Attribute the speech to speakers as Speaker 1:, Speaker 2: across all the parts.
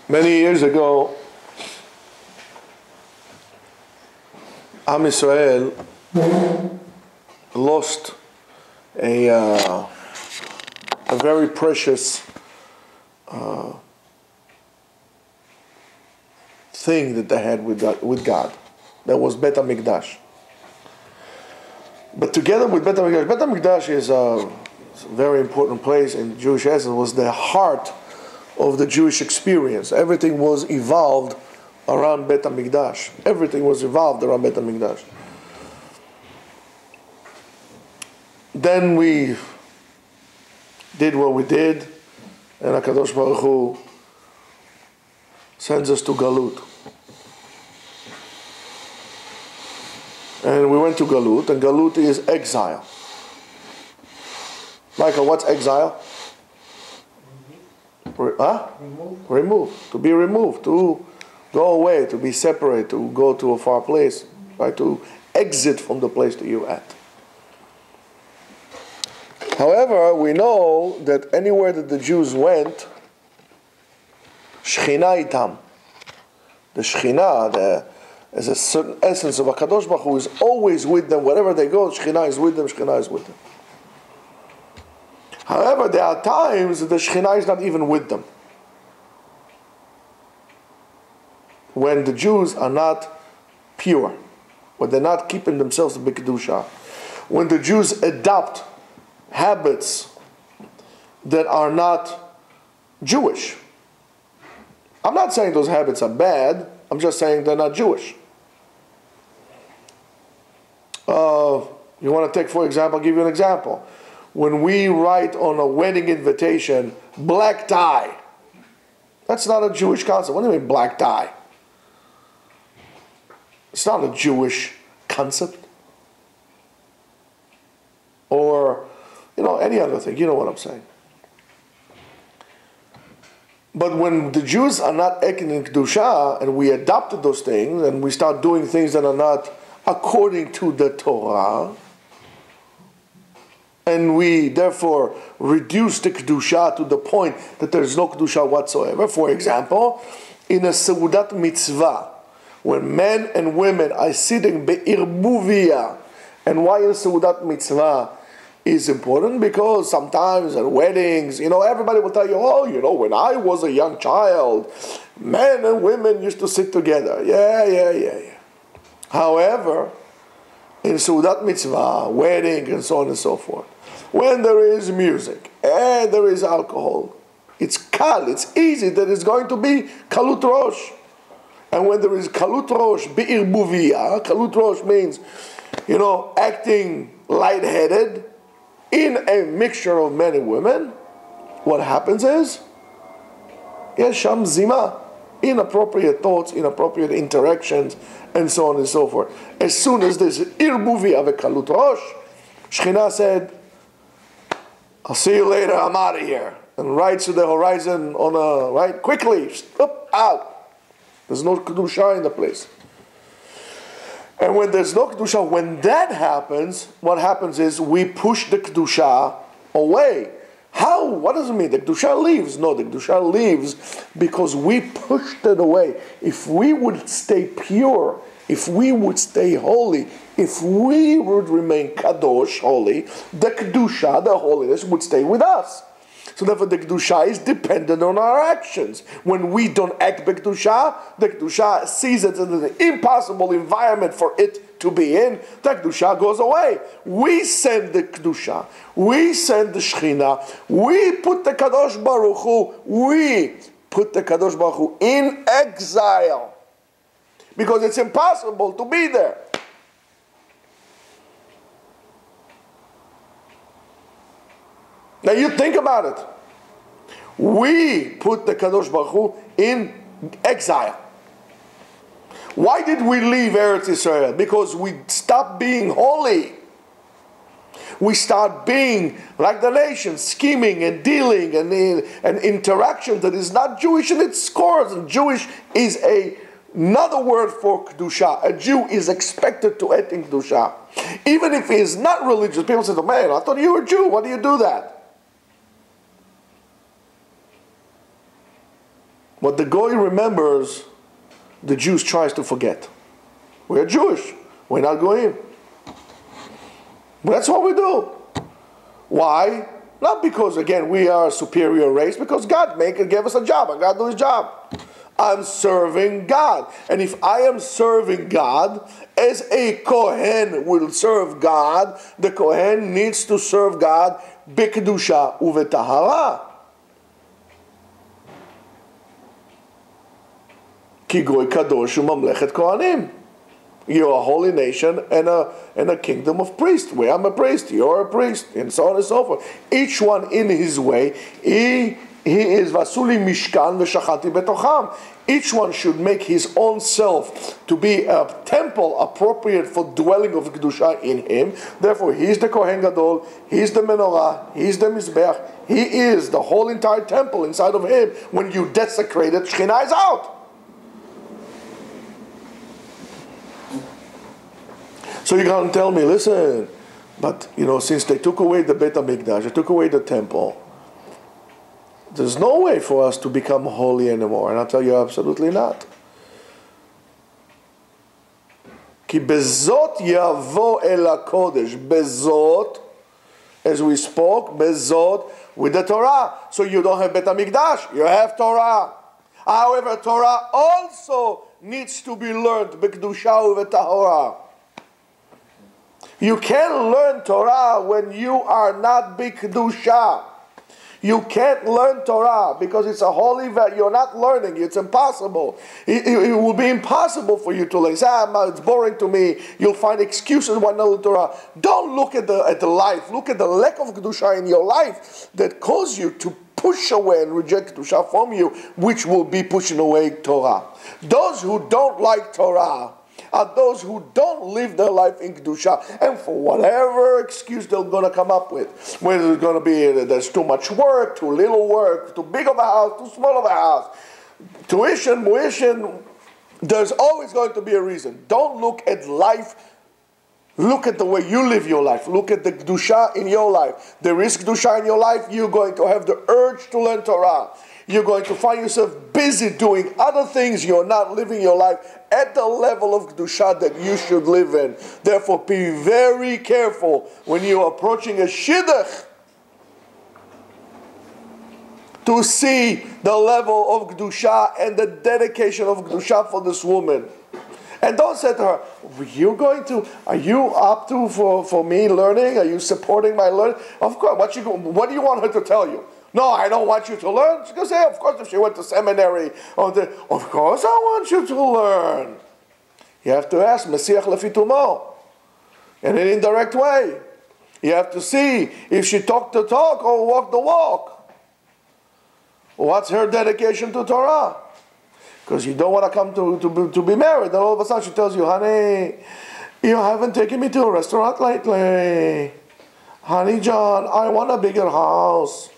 Speaker 1: Many years ago, Am Israel lost a very precious thing that they had with God. That was Bet HaMikdash. But together with Bet HaMikdash is a very important place in Jewish essence. It was the heart of the Jewish experience. Everything was evolved around Bet HaMikdash. Everything was evolved around Bet HaMikdash. Then we did what we did, and HaKadosh Baruch Hu sends us to Galut. And we went to Galut, and Galut is exile. Michael, what's exile? Remove. To be removed, to go away, to be separate, to go to a far place, right? To exit from the place that you're at. However, we know that anywhere that the Jews went, Shechina itam. The Shechina, as a certain essence of HaKadosh Baruch Hu, is always with them. Wherever they go, Shechina is with them, Shechina is with them. However, there are times that the Shekhinah is not even with them. When the Jews are not pure, when they're not keeping themselves in Kedusha, when the Jews adopt habits that are not Jewish. I'm not saying those habits are bad, I'm just saying they're not Jewish. You want to take, for example, I'll give you an example. When we write on a wedding invitation, black tie. That's not a Jewish concept. What do you mean black tie? It's not a Jewish concept. Or, any other thing. You know what I'm saying. But when the Jews are not acting in Kedusha, and we adopted those things, and we start doing things that are not according to the Torah, and we therefore reduce the Kedusha to the point that there's no Kedusha whatsoever. For example, in a Seudat Mitzvah, when men and women are sitting be'irbuvia, and why a Seudat Mitzvah is important? Because sometimes at weddings, everybody will tell you, when I was a young child, men and women used to sit together. Yeah. However, in Seudat Mitzvah, wedding, and so on and so forth, when there is music and there is alcohol, it's kal, it's easy that it's going to be kalut rosh. And when there is kalut rosh, be'irbuvia, kalut rosh means, acting lightheaded in a mixture of men and women, what happens is, sham zima, inappropriate thoughts, inappropriate interactions, and so on and so forth. As soon as there's irbuvia of a kalut rosh, Shekhinah said, I'll see you later, I'm out of here. And right to the horizon quickly, out. There's no Kedusha in the place. And when there's no Kedusha, when that happens, what happens is we push the Kedusha away. How? What does it mean? The Kedusha leaves? No, the Kedusha leaves because we pushed it away. If we would stay pure, if we would stay holy, if we would remain kadosh, holy, the Kedusha, the holiness, would stay with us. So therefore the Kedusha is dependent on our actions. When we don't act by Kedusha, the Kedusha sees it as an impossible environment for it to be in, the Kedusha goes away. We send the Kedusha, we send the Shechina, we put the Kadosh Baruch Hu, in exile. Because it's impossible to be there. Now you think about it. We put the Kadosh Baruch Hu in exile. Why did we leave Eretz Israel? Because we stopped being holy. We start being like the nation, scheming and dealing and interaction that is not Jewish in its core. And Jewish is another word for Kedusha. A Jew is expected to act in Kedusha. Even if he is not religious, people say, man, I thought you were a Jew. Why do you do that? What the Goy remembers, the Jews tries to forget. We're Jewish. We're not Goyim. That's what we do. Why? Not because, again, we are a superior race, because God gave us a job, and God do his job. I'm serving God. And if I am serving God, as a Kohen will serve God, the Kohen needs to serve God b'kedusha u'v'tahara. Ki goy kadosh u'mamlechet kohanim. You're a holy nation and a kingdom of priests. Where I'm a priest, you're a priest, and so on and so forth. Each one in his way. He is vasuli mishkan v'shachati betocham. Each one should make his own self to be a temple appropriate for dwelling of kedusha in him. Therefore, he's the Kohen Gadol, he's the menorah, he's the mizbeach. He is the whole entire temple inside of him. When you desecrate it, Shekhinah is out. So you're going to tell me, listen, but since they took away the Beit HaMikdash, they took away the temple, there's no way for us to become holy anymore. And I'll tell you, absolutely not. Ki bezot yavo el HaKodesh. Bezot, as we spoke, bezot, with the Torah. So you don't have Beit HaMikdash, you have Torah. However, Torah also needs to be learned, b'kedusha u'v'tahara. You can't learn Torah when you are not b'kedusha. You can't learn Torah because it's a holy value. You're not learning. It's impossible. It will be impossible for you to learn. Say, it's boring to me. You'll find excuses why not learn Torah. Don't look at the life. Look at the lack of Kedusha in your life that cause you to push away and reject Kedusha from you, which will be pushing away Torah. Those who don't like Torah are those who don't live their life in Kedusha, and for whatever excuse they're going to come up with, whether it's going to be there's too much work, too little work, too big of a house, too small of a house, tuition, there's always going to be a reason. Don't look at life, look at the way you live your life, look at the Kedusha in your life. There is Kedusha in your life, you're going to have the urge to learn Torah. You're going to find yourself busy doing other things. You're not living your life at the level of Kedusha that you should live in. Therefore, be very careful when you're approaching a Shidduch to see the level of Kedusha and the dedication of Kedusha for this woman. And don't say to her, are you up to for me learning? Are you supporting my learning? Of course. What do you want her to tell you? No, I don't want you to learn. She's going to say, of course, if she went to seminary, of course I want you to learn. You have to ask, Mesiach lefi tumo, in an indirect way. You have to see if she talked the talk or walked the walk. What's her dedication to Torah? Because you don't want to come to be married. Then all of a sudden she tells you, honey, you haven't taken me to a restaurant lately. Honey, John, I want a bigger house.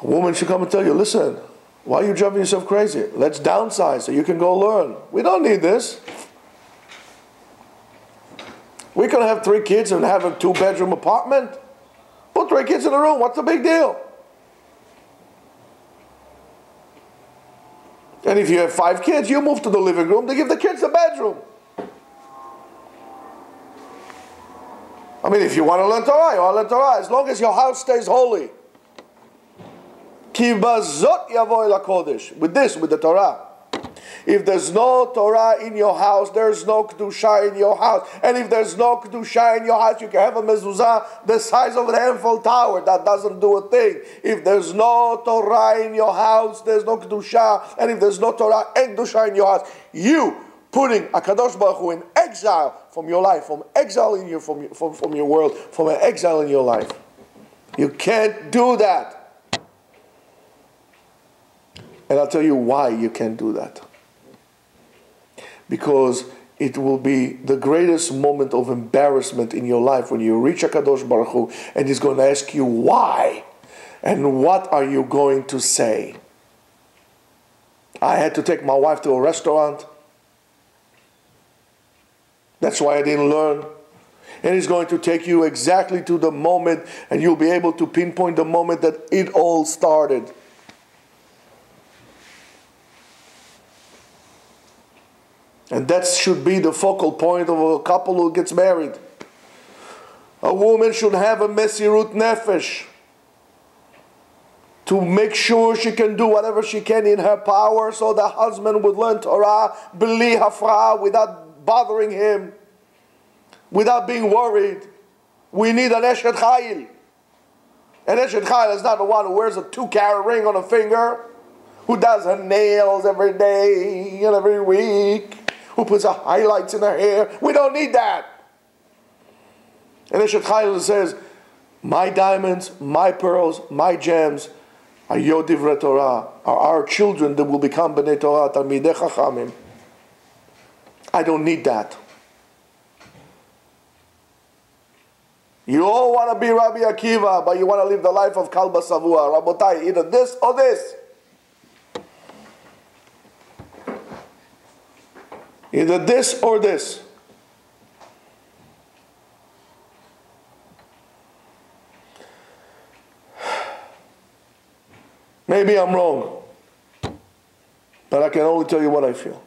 Speaker 1: A woman should come and tell you, listen, why are you driving yourself crazy? Let's downsize so you can go learn. We don't need this. We can have 3 kids and have a 2-bedroom apartment. Put 3 kids in a room. What's the big deal? And if you have 5 kids, you move to the living room. They give the kids the bedroom. I mean, if you want to learn Torah, you want to learn Torah. As long as your house stays holy. Ki bazot yavo el HaKodesh. With the Torah. If there's no Torah in your house, there's no Kedusha in your house. And if there's no Kedusha in your house, you can have a mezuzah the size of an Eiffel Tower. That doesn't do a thing. If there's no Torah in your house, there's no Kedusha. And if there's no Torah and Kedusha in your house, you putting HaKadosh Baruch Hu in exile from your life, from exile in your, from your world, from an exile in your life. You can't do that. And I'll tell you why you can't do that. Because it will be the greatest moment of embarrassment in your life when you reach HaKadosh Baruch Hu and He's going to ask you why and what are you going to say. I had to take my wife to a restaurant. That's why I didn't learn. And He's going to take you exactly to the moment, and you'll be able to pinpoint the moment that it all started. And that should be the focal point of a couple who gets married. A woman should have a mesirut nefesh to make sure she can do whatever she can in her power so the husband would learn Torah b'li hafra, without bothering him, without being worried. We need an eshet chayil. An eshet chayil is not the one who wears a 2-carat ring on a finger, who does her nails every day and every week, who puts her highlights in her hair. We don't need that. And Eshet Chayil says, my diamonds, my pearls, my gems are your divrei Torah, are our children that will become bnei Torah, talmidei chachamim. I don't need that. You all want to be Rabbi Akiva, but you want to live the life of Kalba Savua. Rabotai, either this or this. Either this or this. Maybe I'm wrong, but I can only tell you what I feel.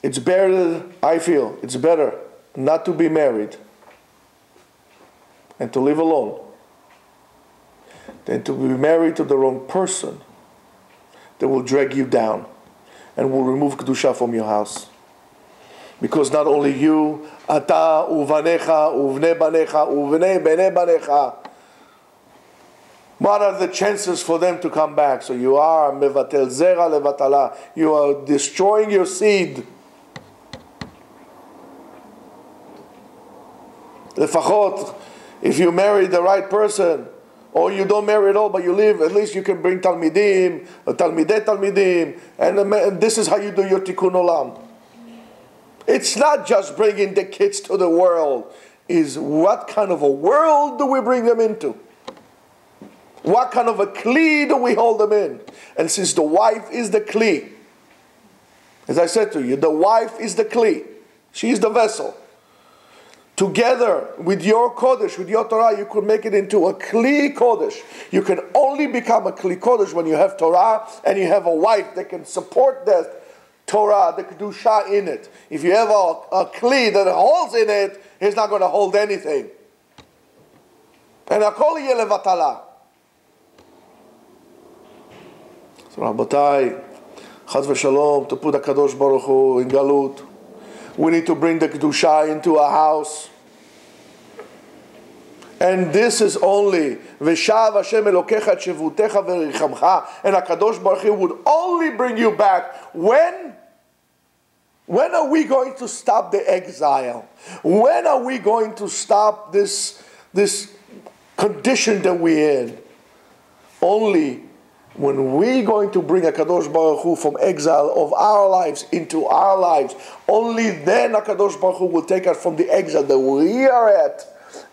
Speaker 1: It's better, I feel, it's better not to be married and to live alone than to be married to the wrong person that will drag you down and will remove Kedusha from your house. Because not only you, ata uvanecha uvnei banecha uvnei bnei banecha, what are the chances for them to come back? So you are mevatel zera levatala. You are destroying your seed. Lefachot, if you marry the right person, or you don't marry at all, but you live, at least you can bring talmidim, talmidei talmidim, and this is how you do your tikkun olam. It's not just bringing the kids to the world. Is what kind of a world do we bring them into? What kind of a kli do we hold them in? And since the wife is the kli, as I said to you, the wife is the kli. She is the vessel. Together with your kodesh, with your Torah, you could make it into a kli kodesh. You can only become a kli kodesh when you have Torah and you have a wife that can support that Torah, the kedusha in it. If you have a kli that holds in it, he's not going to hold anything. And akol yeh levatala. So Rabotai, Chaz v'Shalom, to put HaKadosh Baruch Hu in galut, we need to bring the kedusha into a house. And this is only V'shav Hashem Elokecha et shevutecha v'richamcha, and HaKadosh Baruch Hu would only bring you back when are we going to stop the exile? When are we going to stop this condition that we're in? Only when we're going to bring HaKadosh Baruch Hu from exile of our lives into our lives. Only then HaKadosh Baruch Hu will take us from the exile that we are at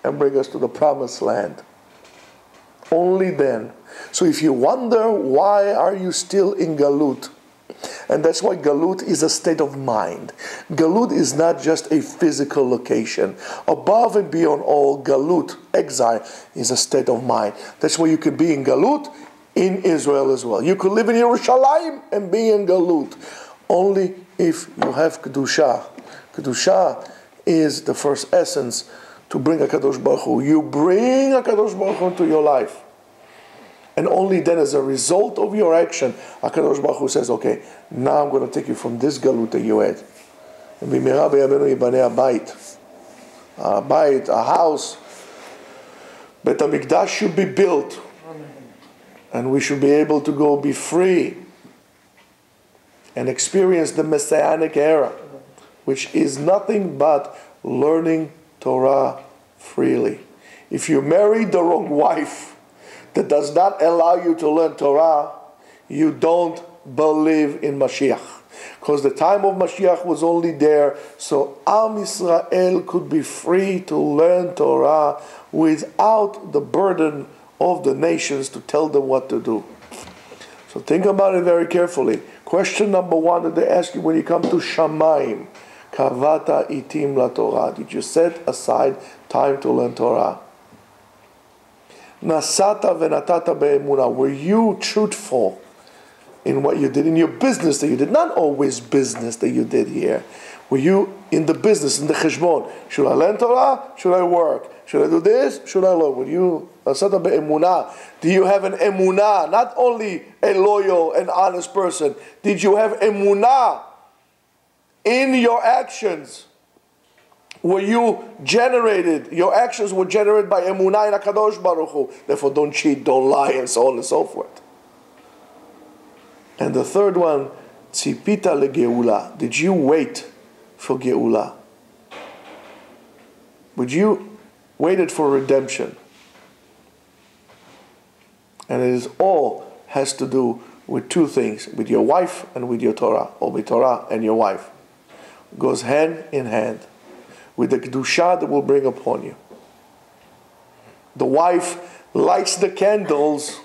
Speaker 1: and bring us to the promised land. Only then. So if you wonder why are you still in galut, and that's why galut is a state of mind. Galut is not just a physical location. Above and beyond all, galut, exile, is a state of mind. That's why you could be in galut in Israel as well. You could live in Yerushalayim and be in galut. Only if you have kedusha. Kedusha is the first essence to bring HaKadosh Baruch Hu. You bring HaKadosh Baruch Hu into your life. And only then, as a result of your action, HaKadosh Baruch Hu says, okay, now I'm going to take you from this galut that you had. And b'mehera b'yameinu yibaneh habayit. A bayit, a house. Beit HaMikdash should be built. And we should be able to go be free and experience the Messianic era, which is nothing but learning Torah freely. If you marry the wrong wife that does not allow you to learn Torah, you don't believe in Mashiach. Because the time of Mashiach was only there so Am Yisrael could be free to learn Torah without the burden of the nations to tell them what to do. So think about it very carefully. Question number one that they ask you when you come to Shamayim, Kavata itim la Torah. Did you set aside time to learn Torah? Nasata venatata be'emunah. Were you truthful in what you did, in your business that you did, not always business that you did here. Were you in the business, in the cheshbon? Should I learn Torah? Should I work? Should I do this? Should I learn? Would you, do you have an emunah? Not only a loyal and honest person. Did you have emunah in your actions? Were you generated? Your actions were generated by emunah in HaKadosh Baruch Hu. Therefore, don't cheat, don't lie, and so on and so forth. And the third one, tzipita legeula. Did you wait for geula? Would you waited for redemption? And it is all has to do with two things, with your wife and with your Torah, or with Torah and your wife. It goes hand in hand with the kedusha that will bring upon you. The wife lights the candles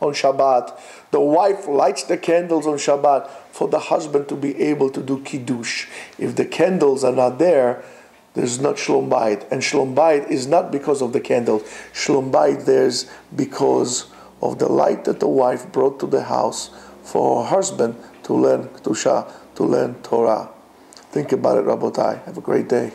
Speaker 1: on Shabbat. The wife lights the candles on Shabbat for the husband to be able to do kiddush. If the candles are not there, there's not shalom bayit. And shalom bayit is not because of the candles. Shalom bayit there's because of the light that the wife brought to the house for her husband to learn kedusha, to learn Torah. Think about it, Rabotai. Have a great day.